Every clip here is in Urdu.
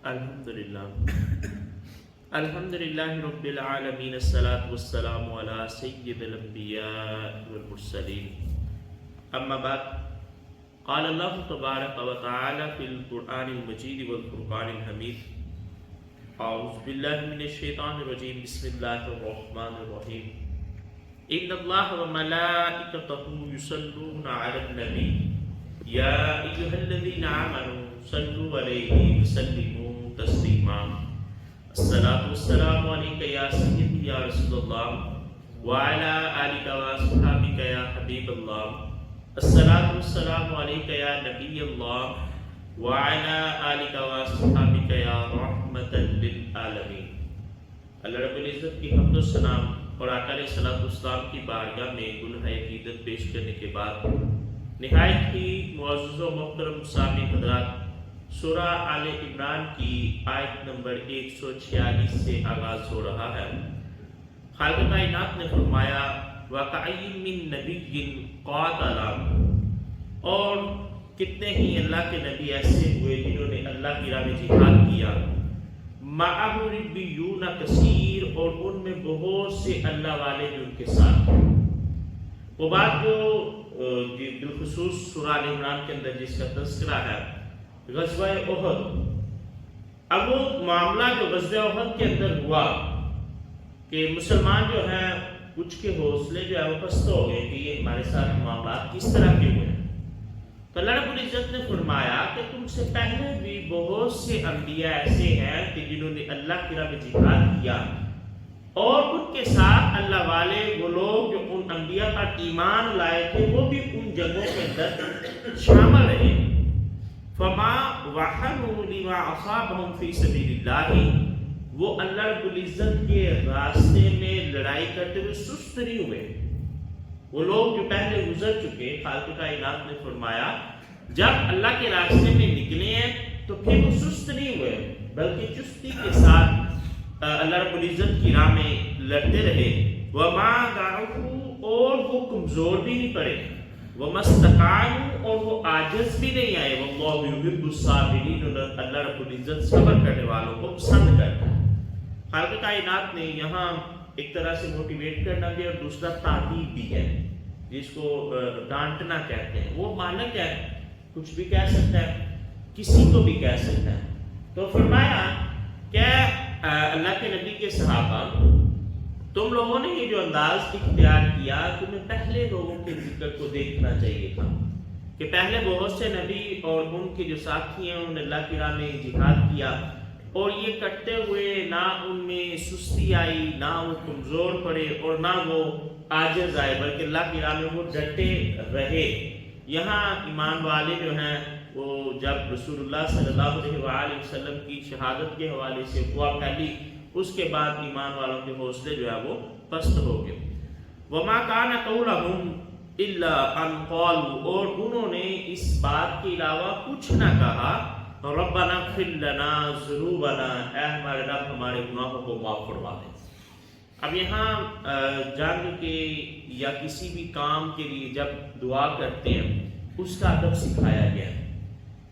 الحمدللہ الحمدللہ رب العالمین الصلاۃ والسلام علی سید الانبیاء والمرسلین اما بعد قال اللہ تبارک و تعالی فی القرآن المجید والفرقان الحمید اعوذ باللہ من الشیطان الرجیم بسم اللہ الرحمن الرحیم ان اللہ وملائکتہ یصلون علی النبی یا ایھا الذین آمنوا صلوا علیہ وسلموا تسلیما الصلاۃ والسلام علیک یا سیدی یا رسول اللہ وعلی آلک واصحابک یا حبیب اللہ الصلاۃ والسلام علیک یا نبی اللہ وعلی آلک واصحابک یا رحمۃ للعالمین۔ اللہ رب العزت کی حمد و ثنا اور آقا علیہ الصلوۃ والسلام کی بارگاہ میں گلہ عقیدت پیش کرنے کے بعد نہایت ہی معزز و محترم سامعین حضرات، سورہ آل عمران کی آیت نمبر 146 سے آغاز ہو رہا ہے۔ خالق کائنات نے فرمایا وَكَأَيٍّ مِّن نَبِيٍّ قَاتَلَ، اور کتنے ہی اللہ کے نبی ایسے ہوئے جنہوں نے اللہ کی راہ میں جہاد کیا، مَعَهُ رِبِّيُّونَ كَثِيرٌ، اور ان میں بہت سے اللہ والے جو ان کے ساتھ ہیں۔ وہ بات جو بالخصوص سورہ آل عمران کے اندر جس کا تذکرہ ہے غزوہ احد، اب وہ معاملہ جو غزوہ احد کے اندر ہوا کہ مسلمان جو ہیں کچھ کے حوصلے جو ہے وہ پست ہو گئے کہ یہ ہمارے ساتھ معاملات کس طرح کے ہوئے ہیں، تو اللہ رب العزت نے فرمایا کہ تم سے پہلے بھی بہت سے انبیاء ایسے ہیں کہ جنہوں نے اللہ کی راہ میں جہاد کیا، اور ان کے ساتھ اللہ والے وہ لوگ جو ان انبیاء پر ایمان لائے تھے وہ بھی ان جنگوں کے اندر شامل رہے۔ فما وہنوا لما اصابهم فی سبیل اللہ، وہ اللہ رب العزت کے راستے میں لڑائی کرتے ہوئے سست نہیں ہوئے۔ وہ لوگ جو پہلے گزر چکے، خالق کائنات نے فرمایا جب اللہ کے راستے میں نکلے ہیں تو پھر وہ سست نہیں ہوئے بلکہ چستی کے ساتھ اللہ رب العزت کی راہ میں لڑتے رہے۔ وما ضعفوا، اور وہ کمزور بھی نہیں پڑے، وما استکانوا، اور وہ عاجز بھی نہیں آئے۔ واللہ یحب الصابرین، اللہ رب العزت صبر کرنے والوں کو پسند کرتا ہے۔ خالق کائنات نے یہاں ایک طرح سے موٹیویٹ کرنا بھی اور دوسرا تعریف بھی ہے، جس کو ڈانٹنا کہتے ہیں۔ وہ مالک ہے، کچھ بھی کہہ سکتا ہے، کسی کو بھی کہہ سکتا ہے۔ تو فرمایا کہ اللہ کے نبی کے صحابہ، تم لوگوں نے یہ جو انداز اختیار کیا تمہیں پہلے لوگوں کے ذکر کو دیکھنا چاہیے تھا کہ پہلے بہت سے نبی اور ان کے جو ساتھی ہیں انہوں نے اللہ کی راہ میں جہاد کیا، اور یہ کرتے ہوئے نہ ان میں سستی آئی، نہ وہ کمزور پڑے اور نہ وہ عاجز آئے، بلکہ اللہ کی راہ میں وہ ڈٹے رہے۔ یہاں ایمان والے جو ہیں وہ جب رسول اللہ صلی اللہ علیہ وآلہ وسلم کی شہادت کے حوالے سے ہوا پھیلی، اس کے بعد ایمان والوں کے حوصلے جو ہے وہ پست ہو گئے۔ وما کان قولہم الا ان قالوا، اور انہوں نے اس بات کے علاوہ کچھ نہ کہا ربنا اغفر لنا ذنوبنا، اے ہمارے رب ہمارے گناہوں کو معاف فرما دے۔ اب یہاں جنگ کے یا کسی بھی کام کے لیے جب دعا کرتے ہیں اس کا ادب سکھایا گیا ہے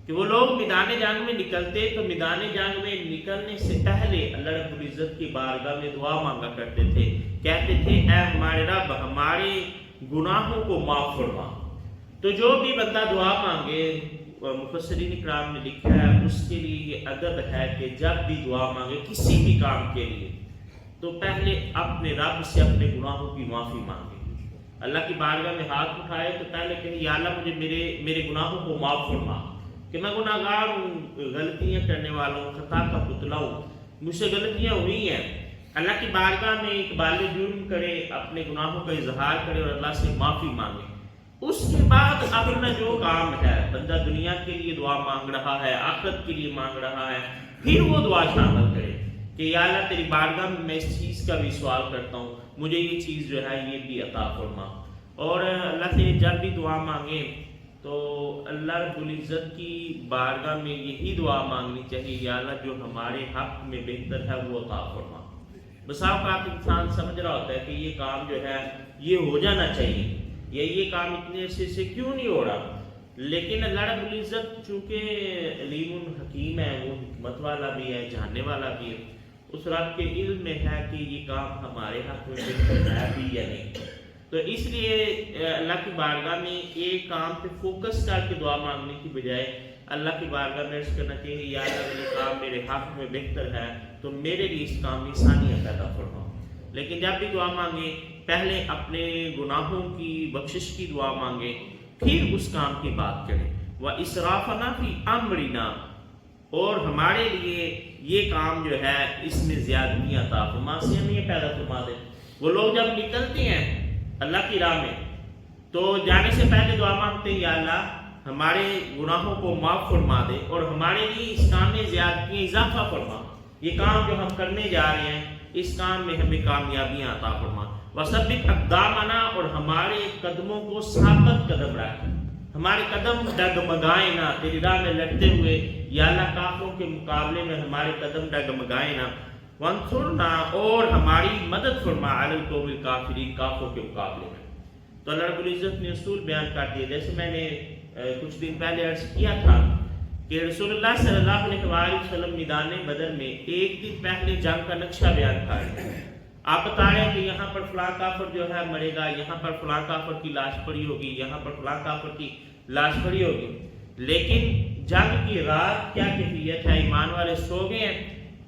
کہ وہ لوگ میدان جنگ میں نکلتے تو میدان جنگ میں نکلنے سے پہلے اللہ رب العزت کی بارگاہ میں دعا مانگا کرتے تھے، کہتے تھے اے ہمارے رب ہمارے گناہوں کو معاف فرما۔ تو جو بھی بندہ دعا مانگے، مفسرین اکرام نے لکھا ہے اس کے لیے یہ ادب ہے کہ جب بھی دعا مانگے کسی بھی کام کے لیے تو پہلے اپنے رب سے اپنے گناہوں کی معافی مانگے۔ اللہ کی بارگاہ میں ہاتھ اٹھائے تو پہلے کہے یا اللہ مجھے میرے گناہوں کو معاف فرما، کہ میں گناہگار ہوں، غلطیاں کرنے والوں، خطا کا پتلا ہوں، مجھ سے غلطیاں ہوئی ہیں۔ اللہ کی بارگاہ میں اقبال جرم کرے، اپنے گناہوں کا اظہار کرے اور اللہ سے معافی مانگے۔ اس کے بعد اپنا جو کام ہے، بندہ دنیا کے لیے دعا مانگ رہا ہے، آخرت کے لیے مانگ رہا ہے، پھر وہ دعا شامل کرے کہ یا اللہ تیری بارگاہ میں اس چیز کا بھی سوال کرتا ہوں، مجھے یہ چیز جو ہے یہ بھی عطا فرما۔ اور اللہ سے جب بھی دعا مانگے تو اللہ رب العزت کی بارگاہ میں یہی دعا مانگنی چاہیے یا اللہ جو ہمارے حق میں بہتر ہے وہ عطا فرما۔ بس اوقات انسان سمجھ رہا ہوتا ہے کہ یہ کام جو ہے یہ ہو جانا چاہیے، یا یہ کام اتنے عرصے سے کیوں نہیں ہو رہا، لیکن اللہ رب العزت چونکہ علیم حکیم ہے، وہ حکمت والا بھی ہے، جاننے والا بھی ہے، اس رب کے علم میں ہے کہ یہ کام ہمارے ہاتھ میں بہتر ہے بھی یا نہیں۔ تو اس لیے اللہ کی بارگاہ میں ایک کام پہ فوکس کر کے دعا مانگنے کی بجائے اللہ کی بارگاہ میں عرض کرنا چاہیے یا اللہ یہ کام میرے حق میں بہتر ہے تو میرے لیے اس کام میں آسانیاں پیدا فرماؤ۔ لیکن جب بھی دعا مانگیں پہلے اپنے گناہوں کی بخشش کی دعا مانگیں، پھر اس کام کی بات کریں۔ وَإِسْرَافَنَا فِي أَمْرِنَا، اور ہمارے لیے یہ کام جو ہے اس میں زیادتی عطا فرما، معصیت پیدا فرما دے۔ وہ لوگ جب نکلتے ہیں اللہ کی راہ میں تو جانے سے پہلے دعا مانگتے ہیں یا اللہ ہمارے گناہوں کو معاف فرما دے اور ہمارے لیے اس کام میں زیادتی اضافہ فرما، یہ کام جو ہم کرنے جا رہے ہیں اس کام میں ہمیں کامیابیاں عطا فرما۔ وَثَبِّتْ أَقْدَامَنَا، اور ہمارے قدموں کو ثابت قدم رکھ، ہمارے قدم ڈگمگائیں نہ، تیری راہ میں لڑتے ہوئے یا اللہ کافروں کے مقابلے میں ہمارے قدم ڈگمگائیں نہ۔ وَانْصُرْنَا، اور ہماری مدد فرما عَلَى الْقَوْمِ الْكَافِرِينَ، کافروں کے مقابلے میں۔ تو اللہ رب العزت نے اصول بیان کر دیے، جیسے میں نے کچھ دن پہلے عرض کیا تھا کہ رسول اللہ صلی اللہ علیہ وسلم میدان بدر میں ایک دن پہلے جنگ کا نقشہ بیان کر رہے ہیں۔ آپ بتا رہے ہیں کہ یہاں پر فلاں کافر جو ہے مرے گا، یہاں پر فلاں کافر کی لاش پڑی ہوگی، یہاں پر فلاں کافر کی لاش پڑی ہوگی، لیکن جنگ کی رات کیا کیفیت ہے؟ ایمان والے سو گئے ہیں،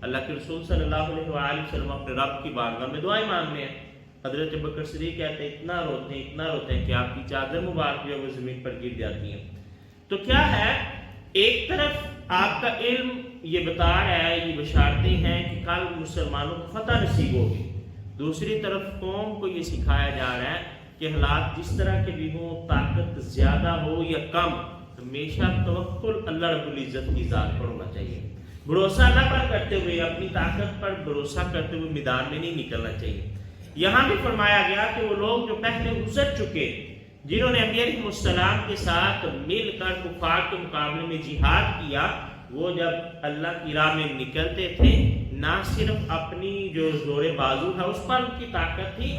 اللہ کے رسول صلی اللہ علیہ وسلم اپنے رب کی بارگاہ میں دعائیں مانگ رہے ہیں۔ حضرت بکر صدیق کہتے ہیں اتنا روتے ہیں کہ آپ کی چادر مبارک جو وہ زمین پر گر جاتی ہیں۔ تو کیا ہے، ایک طرف آپ کا علم یہ بتا رہا ہے، یہ بشارتیں ہیں کہ کل مسلمانوں کو فتح نصیب ہوگی، دوسری طرف قوم کو یہ سکھایا جا رہا ہے کہ حالات جس طرح کے بھی ہوں، طاقت زیادہ ہو یا کم، ہمیشہ توکل اللہ رب العزت کی ذات پر ہونا چاہیے، بھروسہ اللہ پر کرتے ہوئے، اپنی طاقت پر بھروسہ کرتے ہوئے میدان میں نہیں نکلنا چاہیے۔ یہاں بھی فرمایا گیا کہ وہ لوگ جو پہلے گزر چکے، جنہوں نے انبیاء علیہ السلام کے ساتھ مل کر کفار کے مقابلے میں جہاد کیا، وہ جب اللہ کی راہ میں نکلتے تھے نہ صرف اپنی جو زور بازو ہے اس پر ان کی طاقت تھی،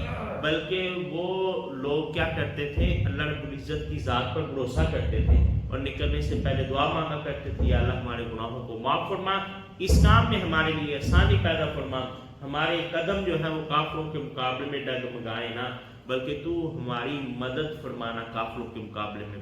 بلکہ وہ لوگ کیا کرتے تھے، اللہ رب العزت کی ذات پر بھروسہ کرتے تھے اور نکلنے سے پہلے دعا مانگا کرتے تھے یا اللہ ہمارے گناہوں کو معاف فرما، اس کام میں ہمارے لیے آسانی پیدا فرما، ہمارے قدم جو ہیں وہ کافروں کے مقابلے میں ڈگمگائے نہ، بلکہ تو ہماری مدد فرمانا کافروں کے مقابلے میں۔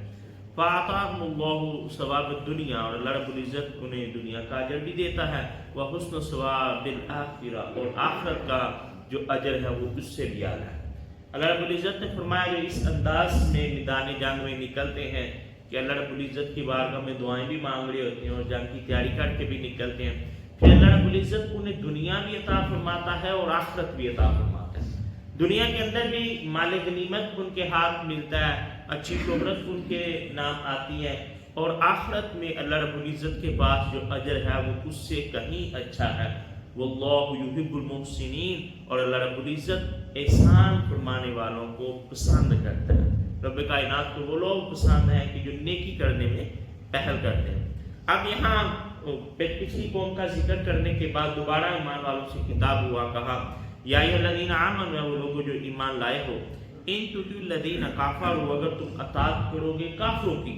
فَآتَاهُمُ اللَّهُ ثَوَابَ الدُّنْيَا، اور اللہ رب العزت انہیں دنیا کا اجر بھی دیتا ہے، وَحُسْنُ ثَوَابِ الْآخِرَةِ، اور آخرت کا جو اجر ہے وہ اس سے بھی اعلیٰ ہے۔ اللہ رب العزت نے فرمایا جو اس انداز میں میدان جنگ میں نکلتے ہیں کہ اللہ رب العزت کی بارگاہ میں دعائیں بھی مانگ رہے ہوتے ہیں اور جنگ کی تیاری کر کے بھی نکلتے ہیں، پھر اللہ رب العزت انہیں دنیا بھی عطا فرماتا ہے اور آخرت بھی عطا فرماتا ہے۔ دنیا کے اندر بھی مال غنیمت ان کے ہاتھ ملتا ہے، اچھی شہرت ان کے نام آتی ہے، اور آخرت میں اللہ رب العزت کے پاس جو اجر ہے وہ اس سے کہیں اچھا ہے۔ واللہ یحب المحسنین، اور اللہ رب العزت احسان فرمانے والوں کو پسند کرتا ہے۔ رب کائنات کو وہ لوگ پسند ہیں کہ جو نیکی کرنے میں پہل کرتے ہیں۔ اب یہاں پچھلی قوم کا ذکر کرنے کے بعد دوبارہ ایمان والوں سے خطاب ہوا، کہا یا ایھا الذین آمنوا، وہ لوگوں جو ایمان لائے ہو، ان تطیعوا الذین کفروا، اگر تم اطاعت کرو گے کافروں کی،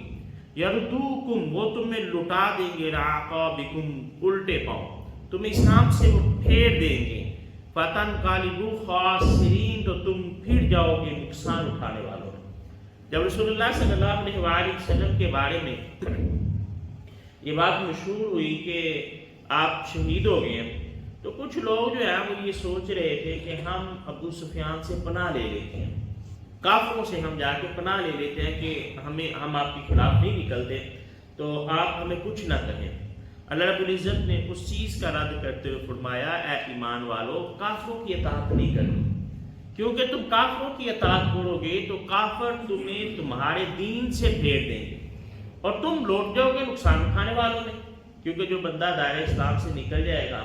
یردوکم، وہ تمہیں لٹا دیں گے، اعقابکم، الٹے پاؤں، تمہیں اسلام سے وہ پھیر دیں گے، فتنقلبوا خاسرین، تو تم پھر جاؤ گے نقصان اٹھانے والوں۔ جب رسول اللہ صلی اللہ علیہ وآلہ وسلم کے بارے میں یہ بات مشہور ہوئی کہ آپ شہید ہو گئے ہیں، تو کچھ لوگ جو ہے وہ یہ سوچ رہے تھے کہ ہم ابو سفیان سے پناہ لے لیتے ہیں، کافروں سے ہم جا کے پناہ لے لیتے ہیں کہ ہم آپ کے خلاف نہیں نکلتے تو آپ ہمیں کچھ نہ کہیں۔ اللہ رب العزت نے اس چیز کا رد کرتے ہوئے فرمایا اے ایمان والو، کافروں کی اطاعت نہیں کرنی، کیونکہ تم کافروں کی اطاعت کرو گے تو کافر تمہیں تمہارے دین سے پھیر دیں گے اور تم لوٹ جاؤ گے نقصان اٹھانے والوں میں، کیونکہ جو بندہ دائرہ اسلام سے نکل جائے گا،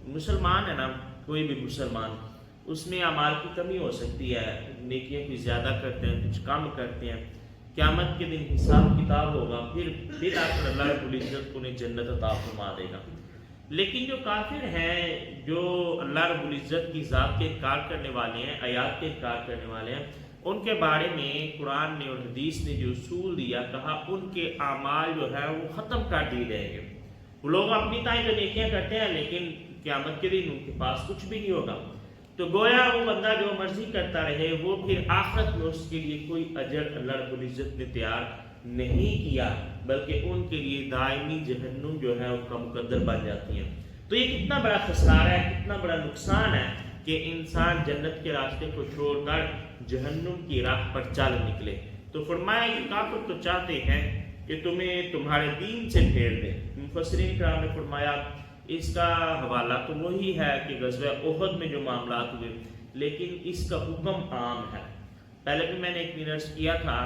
مسلمان ہے نا، کوئی بھی مسلمان، اس میں اعمال کی کمی ہو سکتی ہے، نیکیاں کچھ زیادہ کرتے ہیں، کچھ کم کرتے ہیں، قیامت کے دن حساب کتاب ہوگا، پھر آخر اللہ رب العزت انہیں جنت عطا فرما دے گا۔ لیکن جو کافر ہیں، جو اللہ رب العزت کی ذات کے انکار کرنے والے ہیں، آیات کے انکار کرنے والے ہیں، ان کے بارے میں قرآن نے اور حدیث نے جو اصول دیا، کہا ان کے اعمال جو ہے وہ ختم کر دیے جائیں گے۔ وہ لوگ اپنی تائیں جو نیکیاں کرتے ہیں لیکن قیامت کے دن ان کے پاس کچھ بھی نہیں ہوگا۔ تو گویا وہ بندہ جو مرضی کرتا رہے، وہ پھر آخرت میں اس کے لیے کوئی اجر اللہ رب العزت نے تیار نہیں کیا، بلکہ ان کے لیے دائمی جہنم جو ہے اس کا مقدر بن جاتی ہے۔ تو یہ کتنا بڑا خسارہ ہے، کتنا بڑا نقصان ہے کہ انسان جنت کے راستے کو چھوڑ کر جہنم کی راہ پر چل نکلے۔ تو فرمایا کہ کافر تو چاہتے ہیں کہ تمہیں تمہارے دین سے پھیر دیں۔ مفسرین کرام نے فرمایا اس کا حوالہ تو وہی ہے کہ غزوہ احد میں جو معاملات ہوئے، لیکن اس کا حکم عام ہے۔ پہلے بھی میں نے ایک دن عرض کیا تھا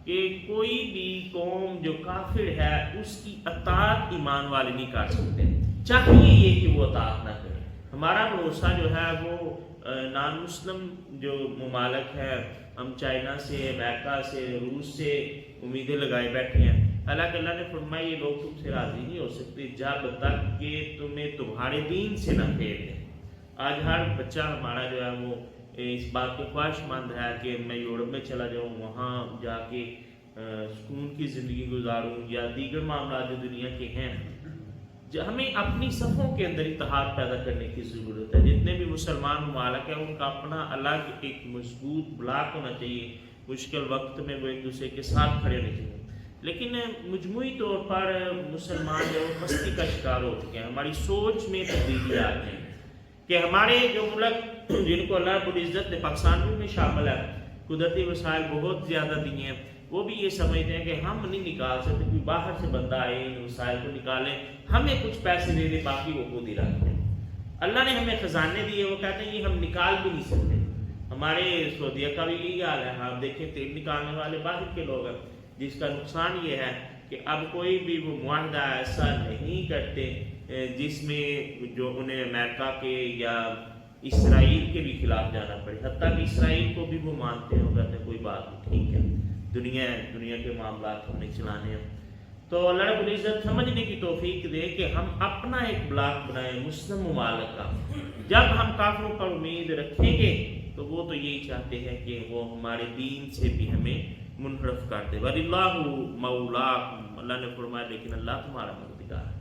کہ کوئی بھی قوم جو کافر ہے اس کی اطاعت ایمان والے نہیں کر سکتے، چاہیے یہ کہ وہ اطاعت نہ کرے۔ ہمارا بھروسہ جو ہے وہ نان مسلم جو ممالک ہے، ہم چائنا سے، امریکہ سے، روس سے امیدیں لگائے بیٹھے ہیں۔ حالانکہ اللہ نے فرمایا یہ لوگ تم سے راضی نہیں ہو سکتے جب تک کہ تمہیں تمہارے دین سے نہ پھیر دیں۔ آج ہر بچہ ہمارا جو ہے وہ اس بات کے خواہش مند ہے کہ میں یورپ میں چلا جاؤں، وہاں جا کے سکون کی زندگی گزاروں، یا دیگر معاملات جو دنیا کے ہیں۔ ہمیں اپنی صفوں کے اندر اتحاد پیدا کرنے کی ضرورت ہے۔ جتنے بھی مسلمان ممالک ہیں ان کا اپنا الگ ایک مضبوط بلاک ہونا چاہیے، مشکل وقت میں وہ ایک دوسرے کے ساتھ کھڑے ہونے چاہیے۔ لیکن مجموعی طور پر مسلمان جو پستی کا شکار ہو چکے ہیں، ہماری سوچ میں تبدیلی آ گئی ہے کہ ہمارے جو ملک جن کو اللہ رب العزت نے پاکستان میں شامل ہے، قدرتی وسائل بہت زیادہ دیے ہیں، وہ بھی یہ سمجھتے ہیں کہ ہم نہیں نکال سکتے، کوئی باہر سے بندہ آئے ان وسائل کو نکالیں، ہمیں کچھ پیسے دے دے، باقی وہ خود ہی رکھتے ہیں۔ اللہ نے ہمیں خزانے دیے، وہ کہتے ہیں یہ ہم نکال بھی نہیں سکتے۔ ہمارے سعودیہ کا بھی یہی حال ہے، آپ دیکھیں تیل نکالنے والے باہر کے لوگ ہیں، جس کا نقصان یہ ہے کہ اب کوئی بھی وہ معاہدہ ایسا نہیں کرتے جس میں جو انہیں امریکہ کے یا اسرائیل کے بھی خلاف جانا پڑے، حتیٰ کہ اسرائیل کو بھی وہ مانتے ہیں، وہ کہتے ہیں کوئی بات نہیں، ٹھیک ہے، دنیا کے معاملات ہم نے چلانے ہیں۔ تو اللہ رب العزت سمجھنے کی توفیق دے کہ ہم اپنا ایک بلاک بنائیں مسلم ممالک کا۔ جب ہم کافروں پر امید رکھیں گے تو وہ تو یہی چاہتے ہیں کہ وہ ہمارے دین سے بھی ہمیں منحرف کر دے۔ وَلِلَّهُ مَوْلَاكُمْ، اللہ نے فرمایا لیکن اللہ تمہارا مددگار ہے۔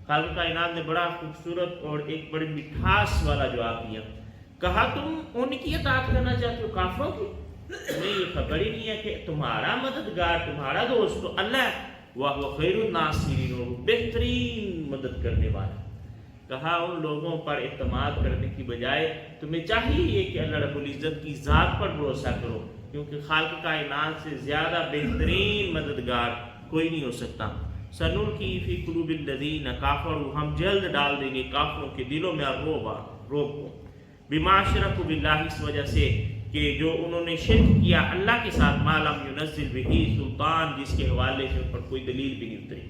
خالق کائنات نے بڑا خوبصورت اور ایک بڑی مٹھاس والا جواب دیا، کہا تم ان کی اطاعت کرنا چاہتے ہو، کافروں کی؟ تمہیں یہ خبر ہی نہیں ہے کہ تمہارا مددگار، تمہارا دوست تو اللہ ہے، وَهُوَ خَيْرُ النَّاصِرِينَ، اور بہترین مدد کرنے والا۔ کہا ان لوگوں پر اعتماد کرنے کی بجائے تمہیں چاہیے یہ کہ اللہ رب العزت کی ذات پر بھروسہ کرو، کیونکہ خالق کائنات سے زیادہ بہترین مددگار کوئی نہیں ہو سکتا۔ سَنُلْقِي فِي قُلُوبِ الَّذِينَ كَفَرُوا، ہم جلد ڈال دیں گے کافروں کے دلوں میں روب کو، بِمَا أَشْرَكُوا بِاللَّهِ، اس وجہ سے کہ جو انہوں نے شرک کیا اللہ کے ساتھ، مَا لَمْ يُنَزِّلْ بِهِ سُلْطَان، جس کے حوالے سے ان پر کوئی دلیل بھی نہیں اتری۔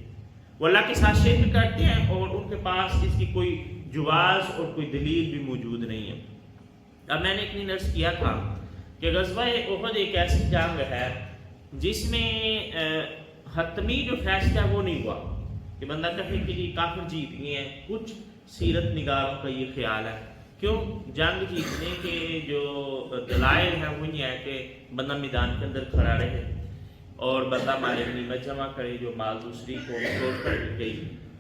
وہ اللہ کے ساتھ شرک کرتے ہیں اور ان کے پاس اس کی کوئی جواز اور کوئی دلیل بھی موجود نہیں ہے۔ اب میں نے ایک دن عرض کیا تھا کہ غزوہ احد ایک ایسی جنگ ہے جس میں حتمی جو فیصلہ وہ نہیں ہوا کہ بندہ کہے کہ یہ کافر جیت گئے ہیں۔ کچھ سیرت نگاروں کا یہ خیال ہے، کیوں جنگ جیتنے کے جو دلائل ہیں وہ یہ ہے کہ بندہ میدان کے اندر کھڑا رہے اور بندہ مال غنیمت جمع کرے جو مال دوسری کو چھوڑ کر گئی۔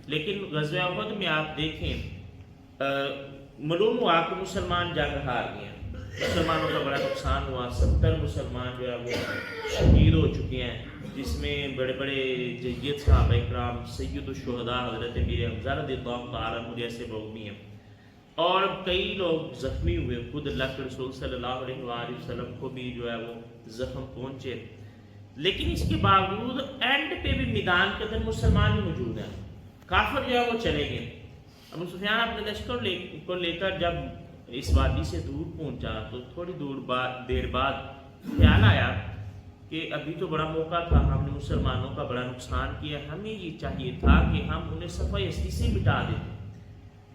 لیکن غزوہ احد میں آپ دیکھیں معلوم ہوا کہ مسلمان جنگ ہار گئے ہیں، مسلمانوں کا بڑا نقصان ہوا، 70 مسلمان جو ہے وہ شہید ہو چکے ہیں، جس میں بڑے بڑے جید صحابہ اکرام، سید الشہداء حضرت امیر حمزہ رضی اللہ تعالیٰ عنہ جیسے لوگ بھی ہیں، اور کئی لوگ زخمی ہوئے، خود اللہ کے رسول صلی اللہ علیہ وآلہ وسلم کو بھی جو ہے وہ زخم پہنچے۔ لیکن اس کے باوجود اینڈ پہ بھی میدان کے اندر مسلمان بھی موجود ہیں، کافر جو ہے وہ چلے گئے۔ ابو سفیان اپنے لشکر کو لے کر جب اس وادی سے دور پہنچا تو تھوڑی دیر بعد خیال آیا کہ ابھی تو بڑا موقع تھا، ہم نے مسلمانوں کا بڑا نقصان کیا، ہمیں یہ چاہیے تھا کہ ہم انہیں صفحہ اصلی سے مٹا دیتے،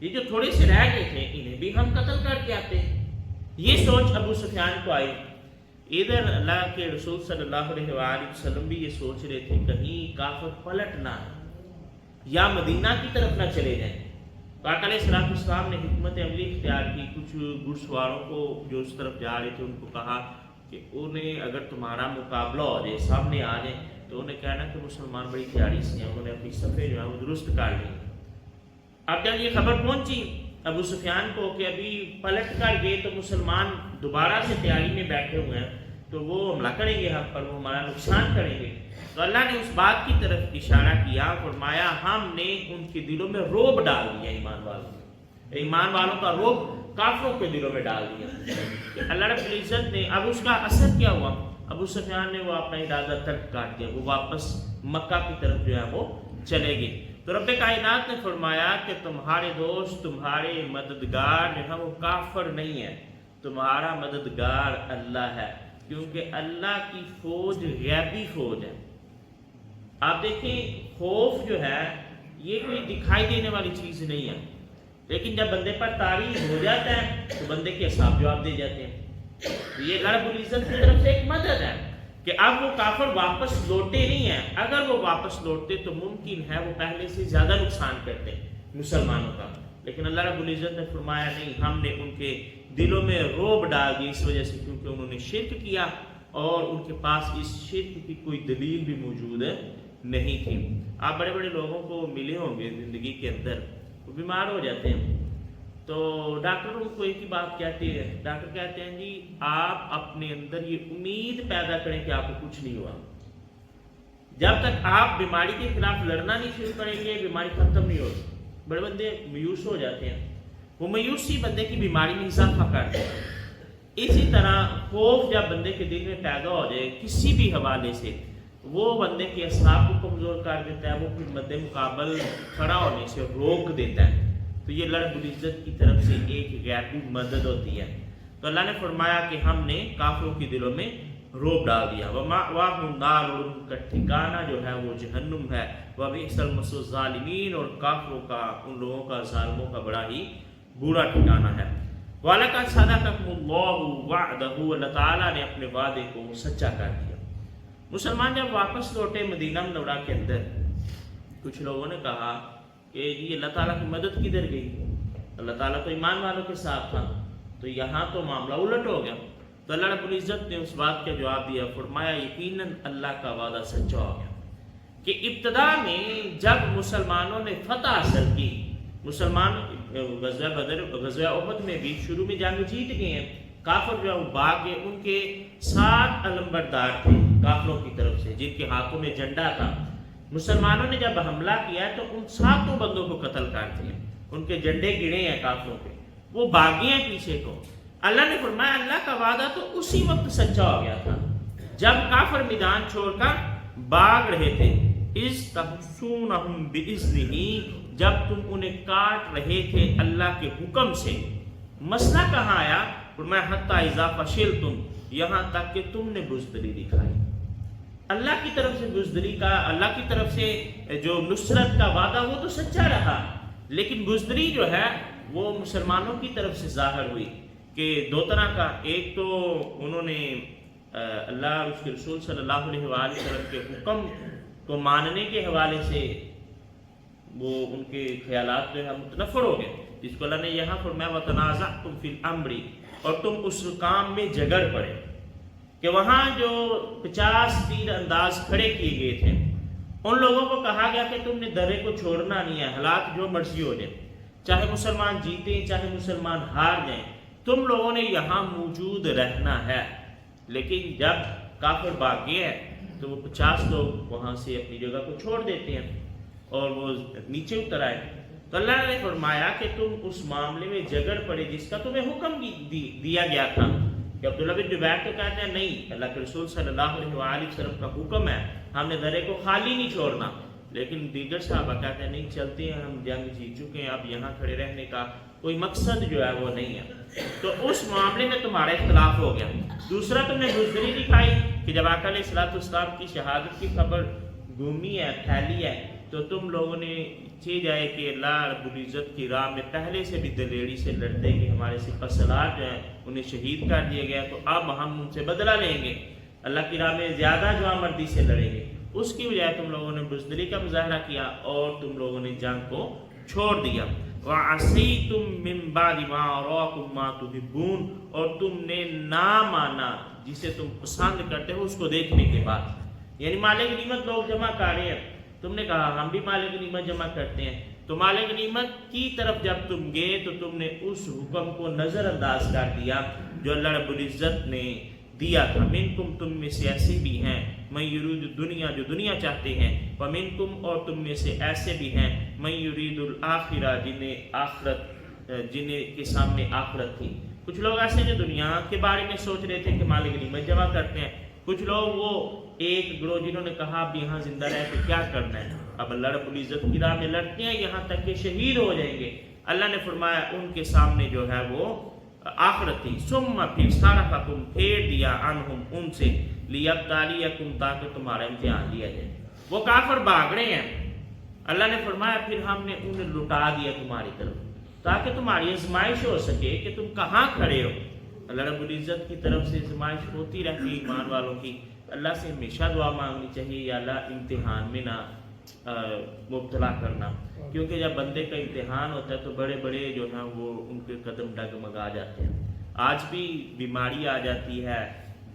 یہ جو تھوڑے سے رہ گئے تھے انہیں بھی ہم قتل کر کے آتے۔ یہ سوچ ابو سفیان کو آئی۔ ادھر اللہ کے رسول صلی اللہ علیہ وآلہ وسلم بھی یہ سوچ رہے تھے کہیں کافر پلٹ نہ یا مدینہ کی طرف نہ چلے جائیں۔ آقا علیہ السلام نے حکمت عملی اختیار کی، کچھ گھڑ سواروں کو جو اس طرف جا رہے تھے ان کو کہا کہ کہ انہیں اگر تمہارا مقابلہ ہو جائے، سامنے آ جائے، تو انہیں کہنا کہ مسلمان بڑی تیاری سے ہیں، انہوں نے اپنی صفحے جو ہیں وہ درست کر لی۔ اب جب یہ خبر پہنچی ابو سفیان کو کہ ابھی پلٹ کر گئے تو مسلمان دوبارہ سے تیاری میں بیٹھے ہوئے ہیں، تو وہ حملہ کریں گے ہم پر، وہ ہمارا نقصان کریں گے، تو اللہ نے اس بات کی طرف اشارہ کیا، فرمایا ہم نے ان کے دلوں میں رعب ڈال دیا، ایمان والوں کا رعب کافروں کے دلوں میں ڈال دیا۔ اللہ رب العزت نے، اب اس کا اثر کیا ہوا؟ ابو سفیان نے وہ اپنا ارادہ ترک کر دیا، وہ واپس مکہ کی طرف جو ہے وہ چلے گئے۔ تو رب کائنات نے فرمایا کہ تمہارے دوست، تمہارے مددگار جو ہے وہ کافر نہیں ہے، تمہارا مددگار اللہ ہے، کیونکہ اللہ کی فوج غیبی فوج ہے۔ آپ دیکھیں خوف جو ہے یہ کوئی دکھائی دینے والی چیز نہیں ہے، لیکن جب بندے پر طاری ہو جاتا ہے تو بندے کے حساب جواب دے جاتے ہیں۔ یہ رب العزت کی طرف سے ایک مدد ہے کہ اب وہ کافر واپس لوٹے نہیں ہیں، اگر وہ واپس لوٹتے تو ممکن ہے وہ پہلے سے زیادہ نقصان کرتے مسلمانوں کا، لیکن اللہ رب العزت نے فرمایا نہیں، ہم نے ان کے دلوں میں رعب ڈال دی، اس وجہ سے کیونکہ انہوں نے شرک کیا اور ان کے پاس اس شرک کی کوئی دلیل بھی موجود نہیں تھی۔ آپ بڑے بڑے لوگوں کو ملے ہوں گے زندگی کے اندر، وہ بیمار ہو جاتے ہیں تو ڈاکٹر ان کو ایک ہی بات کہتے ہیں، ڈاکٹر کہتے ہیں جی آپ اپنے اندر یہ امید پیدا کریں کہ آپ کو کچھ نہیں ہوا، جب تک آپ بیماری کے خلاف لڑنا نہیں شروع کریں گے بیماری ختم نہیں ہوگی۔ بڑے بندے مایوس ہو جاتے ہیں، وہ مایوسی بندے کی بیماری میں اضافہ کرتے ہیں۔ اسی طرح خوف جب بندے کے دل میں پیدا ہو جائے کسی بھی حوالے سے، وہ بندے کے اعصاب کو کمزور کر دیتا ہے، وہ پھر مد مقابل کھڑا ہونے سے روک دیتا ہے۔ تو یہ رب العزت کی طرف سے ایک غیبی مدد ہوتی ہے۔ تو اللہ نے فرمایا کہ ہم نے کافروں کے دلوں میں رعب ڈال دیا، وَمَأْوَاهُمْ نَارٌ، ان کا ٹھکانہ جو ہے وہ جہنم ہے، وَبِئْسَ الْمَصْوَى الظَّالِمِينَ، اور کافروں کا، ان لوگوں کا، ظالموں کا بڑا ہی برا ٹھکانہ ہے۔ وَلَقَدْ صَدَقَكُمُ اللَّهُ وَعْدَهُ، اللہ تعالیٰ نے اپنے وعدے کو سچا کر دیا۔ مسلمان جب واپس لوٹے مدینہ منورہ کے اندر، کچھ لوگوں نے کہا کہ جی اللہ تعالیٰ کی مدد کدھر گئی؟ اللہ تعالیٰ تو ایمان والوں کے ساتھ تھا، تو یہاں تو معاملہ الٹ ہو گیا۔ تو اللہ رب العزت نے اس بات کا جواب دیا، فرمایا یقیناً اللہ کا وعدہ سچا ہو گیا کہ ابتدا میں جب مسلمانوں نے فتح حاصل کی، مسلمان غزوہ بدر، غزوہ احد میں بھی شروع میں جنگ جیت گئے ہیں، کافر جو ہے وہ بھاگ گئے، ان کے 7 علمبردار تھے کافروں کی طرف سے جن کے ہاتھوں میں جھنڈا تھا۔ مسلمانوں نے جب حملہ کیا تو ان 7 بندوں کو قتل کر دیا، ان کے جھنڈے گرے ہیں کافروں کے، وہ بھاگے ہیں پیچھے کو۔ اللہ نے فرمایا اللہ کا وعدہ تو اسی وقت سچا ہو گیا تھا جب کافر میدان چھوڑ کر بھاگ رہے تھے، اِذْ تَحْسُونَهُمْ بِإِذْنِهِ، جب تم انہیں کاٹ رہے تھے اللہ کے حکم سے۔ مسئلہ کہاں آیا؟ فرمایا حَتَّى إِذَا فَشِلْتُمْ، یہاں تک کہ تم نے بزدلی دکھائی۔ اللہ کی طرف سے بزدلی کا، اللہ کی طرف سے جو نصرت کا وعدہ وہ تو سچا رہا، لیکن بزدلی جو ہے وہ مسلمانوں کی طرف سے ظاہر ہوئی کہ 2 طرح کا، ایک تو انہوں نے اللہ اور اس کے رسول صلی اللہ علیہ وآلہ وسلم کے حکم کو ماننے کے حوالے سے وہ ان کے خیالات جو ہے متنفر ہو گئے، جس کو اللہ نے یہاں فرمایا وَتَنَازَعْتُمْ فِي الْأَمْرِ، اور تم اس کام میں جھگڑ پڑے کہ وہاں جو 50 تیر انداز کھڑے کیے گئے تھے ان لوگوں کو کہا گیا کہ تم نے درے کو چھوڑنا نہیں ہے، حالات جو مرضی ہو جائے، چاہے مسلمان جیتیں چاہے مسلمان ہار جائیں، تم لوگوں نے یہاں موجود رہنا ہے۔ لیکن جب کافر بھاگ گئے ہیں تو وہ 50 لوگ وہاں سے اپنی جگہ کو چھوڑ دیتے ہیں اور وہ نیچے اتر آئے۔ تو اللہ نے فرمایا کہ تم اس معاملے میں جھگڑ پڑے جس کا تمہیں حکم دیا گیا تھا، کہ عبداللہ بن جبیر تو کہتے ہیں نہیں، اللہ کے رسول صلی اللہ علیہ وآلہ وسلم کا حکم ہے ہم نے درے کو خالی نہیں چھوڑنا، لیکن دیگر صحابہ کہتے ہیں نہیں چلتے ہیں، ہم جنگ جیت چکے ہیں، اب یہاں کھڑے رہنے کا کوئی مقصد جو ہے وہ نہیں ہے۔ تو اس معاملے میں تمہارا اختلاف ہو گیا۔ دوسرا تم نے بزدلی دکھائی کہ جب آقا علیہ الصلوۃ والسلام کی شہادت کی خبر گھومی ہے، پھیلی ہے، تو تم لوگوں نے چاہے جائے کہ اللہ رب العزت کی راہ میں پہلے سے بھی دلیری سے لڑتے کہ ہمارے سپہ سالار جو ہیں انہیں شہید کر دیا گیا، تو اب ہم ان سے بدلہ لیں گے، اللہ کی راہ میں زیادہ جوان مردی سے لڑیں گے۔ اس کی بجائے تم لوگوں نے بزدلی کا مظاہرہ کیا اور تم لوگوں نے جنگ کو چھوڑ دیا۔ وَعَصَيْتُم مِّن بَعْدِ مَا أَرَاكُم مَّا تُحِبُّونَ، اور تم نے نہ مانا جسے تم پسند کرتے ہو اس کو دیکھنے کے بعد۔ یعنی مال غنیمت لوگ جمع کر رہے ہیں، تم نے کہا ہم بھی مال غنیمت جمع کرتے ہیں، تو مال غنیمت کی طرف جب تم گئے تو تم نے اس حکم کو نظر انداز کر دیا جو اللہ رب العزت نے دیا تھا۔ منکم، تم میں سے ایسے بھی ہیں، من یرید الدنیا، جو دنیا چاہتے ہیں، ومنکم، اور تم میں سے ایسے بھی ہیں، من یرید الآخرہ، جنہیں کے سامنے آخرت تھی۔ کچھ لوگ ایسے جو دنیا کے بارے میں سوچ رہے تھے کہ مال غنیمت جمع کرتے ہیں، کچھ لوگ وہ ایک گروہ جنہوں نے کہا اب یہاں زندہ رہ کے کیا کرنا ہے، اب اللہ رب العزت کی راہ میں لڑتے ہیں یہاں تک کہ شہید ہو جائیں گے۔ اللہ نے فرمایا ان کے سامنے جو ہے وہ آخرت تھی۔ ثم، پھر صرفکم، پھیر دیا، عنہم، ان سے، لیبتلیکم، تاکہ تمہارا امتحان لیا جائے۔ وہ کافر بھاگ رہے ہیں، اللہ نے فرمایا پھر ہم نے انہیں لٹا دیا تمہاری طرف تاکہ تمہاری آزمائش ہو سکے کہ تم کہاں کھڑے ہو۔ اللہ رب العزت کی طرف سے آزمائش ہوتی رہتی ہے ایمان والوں کی۔ اللہ سے ہمیشہ دعا مانگنی چاہیے، یا اللہ امتحان میں نہ مبتلا کرنا، کیونکہ جب بندے کا امتحان ہوتا ہے تو بڑے بڑے جو ہیں وہ ان کے قدم ڈگمگا جاتے ہیں۔ آج بھی بیماری آ جاتی ہے،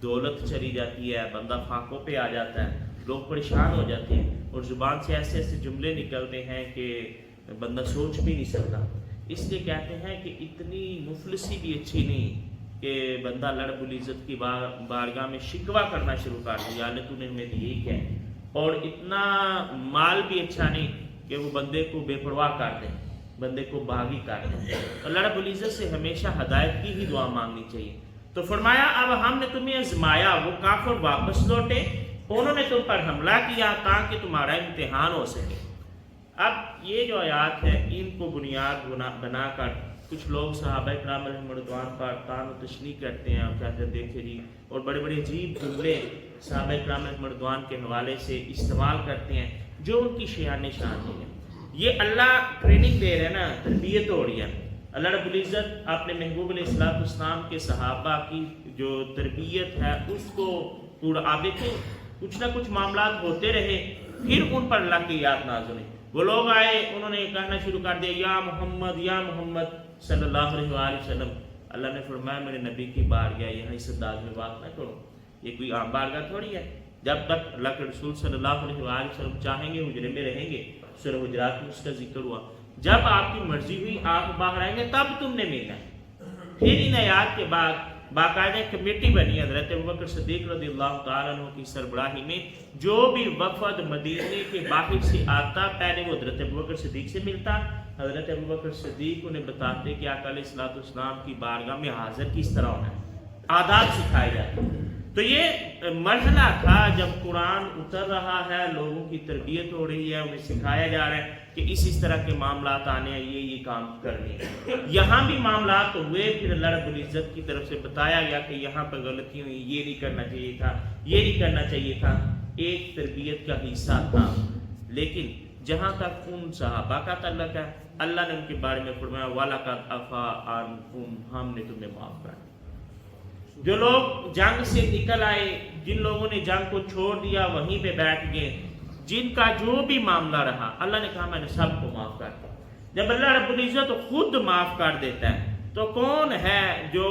دولت چلی جاتی ہے، بندہ فاقوں پہ آ جاتا ہے، لوگ پریشان ہو جاتے ہیں، اور زبان سے ایسے ایسے جملے نکلتے ہیں کہ بندہ سوچ بھی نہیں سکتا۔ اس لیے کہتے ہیں کہ اتنی مفلسی بھی اچھی نہیں کہ بندہ اللہ رب العزت کی بارگاہ میں شکوہ کرنا شروع کر دے، یا اللہ تو نے ہمیں دی کیا ہے، اور اتنا مال بھی اچھا نہیں کہ وہ بندے کو بے پرواہ کر دے، بندے کو باغی کر دے۔ اللہ رب العزت سے ہمیشہ ہدایت کی ہی دعا مانگنی چاہیے۔ تو فرمایا اب ہم نے تمہیں آزمایا، وہ کافر واپس لوٹے، انہوں نے تم پر حملہ کیا تاکہ تمہارا امتحان ہو سکے۔ اب یہ جو آیات ہے ان کو بنیاد بنا کر کچھ لوگ صحابہ کرام علیہم رضوان پر طعن و تشنیع کرتے ہیں، اور کہتے ہیں دیکھیں جی، اور بڑے بڑے عجیب جملے صحابہ کرام علیہم رضوان کے حوالے سے استعمال کرتے ہیں جو ان کی شان نہیں ہے۔ یہ اللہ ٹریننگ دے رہے ہیں نا، تربیت ہو رہی ہے۔ اللہ رب العزت اپنے محبوب علیہ السلام کے صحابہ کی جو تربیت ہے اس کو پورا، آپ دیکھیں کچھ نہ کچھ معاملات ہوتے رہے، پھر ان پر اللہ کی یاد نازل ہوئی۔ وہ لوگ آئے، انہوں نے کہنا شروع کر دیا یا محمد یا محمد صلی اللہ علیہ وآلہ وسلم۔ اللہ نے فرمایا میرے نبی کی بارگاہ یہاں اس انداز میں بات نہ کرو، یہ کوئی عام بارگاہ تھوڑی ہے۔ جب تک اللہ کے رسول صلی اللہ علیہ وآلہ وسلم چاہیں گے حجرے میں رہیں گے۔ سورہ حجرات میں اس کا ذکر ہوا، جب آپ کی مرضی ہوئی آپ باہر آئیں گے تب تم نے ملنا ہے۔ پھر ان آیات کے بعد باقاعدہ کمیٹی بنی حضرت ابوبکر صدیق رضی اللہ تعالیٰ عنہ کی سربراہی میں، جو بھی وفد مدینے کے باہر سے آتا پہلے وہ حضرت ابوبکر صدیق سے ملتا، حضرت ابوبکر صدیق انہیں بتاتے کہ آقا علیہ الصلوۃ والسلام کی بارگاہ میں حاضر کس طرح ہونا ہے، آداب سکھائے جاتے ہیں۔ تو یہ مرحلہ تھا جب قرآن اتر رہا ہے، لوگوں کی تربیت ہو رہی ہے، انہیں سکھایا جا رہا ہے کہ اس طرح کے معاملات آنے ہیں، یہ کام کرنے ہیں۔ یہاں بھی معاملات ہوئے، پھر اللہ رب العزت کی طرف سے بتایا گیا کہ یہاں پر غلطی ہوئی، یہ نہیں کرنا چاہیے تھا، یہ نہیں کرنا چاہیے تھا، ایک تربیت کا حصہ تھا۔ لیکن جہاں تک ان صحابہ کا تعلق ہے، اللہ نے ان کے بارے میں فرمایا وَلَقَدْ عَفَا عَنْكُمْ، ہم نے تمہیں معاف کر دیا۔ جو لوگ جنگ سے نکل آئے، جن لوگوں نے جنگ کو چھوڑ دیا وہیں پہ بیٹھ گئے، جن کا جو بھی معاملہ رہا، اللہ نے کہا میں نے سب کو معاف کر دیا۔ جب اللہ رب العزت خود معاف کر دیتا ہے تو کون ہے جو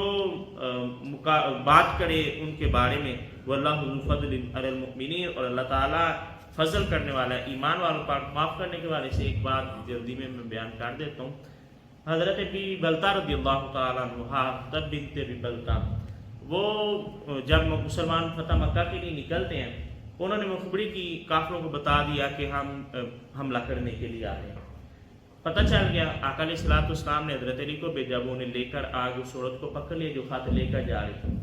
بات کرے ان کے بارے میں؟ وَاللَّهُ ذُو فَضْلٍ عَلَى الْمُؤْمِنِينَ، اور اللہ تعالیٰ فضل کرنے والا ہے ایمان والوں پر۔ معاف کرنے کے بارے سے ایک بات جلدی میں بیان کر دیتا ہوں۔ حضرت بی بلتا رضی اللہ تعالیٰ عنہ، تب بنت بی بلتا، وہ جب مسلمان فتح مکہ کے لیے نکلتے ہیں، انہوں نے مخبری کی کافروں کو بتا دیا کہ ہم حملہ کرنے کے لیے آ رہے ہیں۔ پتہ چل گیا، آقا علیہ الصلوۃ والسلام نے حضرت علی کو بھیجا، وہ انہیں لے کر آگے اس عورت کو پکڑ لیا جو خط لے کر جا رہی تھی۔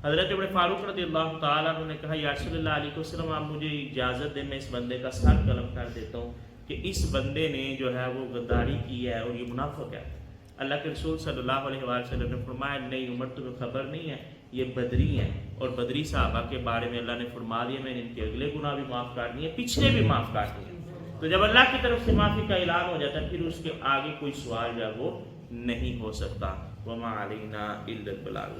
حضرت عمر فاروق رضی اللہ تعالیٰ عنہ نے کہا یا رسول اللہ علیہ وسلم، آپ مجھے اجازت دیں میں اس بندے کا سر قلم کر دیتا ہوں کہ اس بندے نے جو ہے وہ غداری کی ہے اور یہ منافق ہے۔ اللہ کے رسول صلی اللہ علیہ وآلہ وسلم نے فرمایا نہیں عمر، تمہیں خبر نہیں ہے، یہ بدری ہیں، اور بدری صحابہ کے بارے میں اللہ نے فرما دیا میں نے ان کے اگلے گناہ بھی معاف کر دیے، پچھلے بھی معاف کر دیے۔ تو جب اللہ کی طرف سے معافی کا اعلان ہو جاتا ہے پھر اس کے آگے کوئی سوال جو ہے وہ نہیں ہو سکتا۔ وما علینا الا البلاغ۔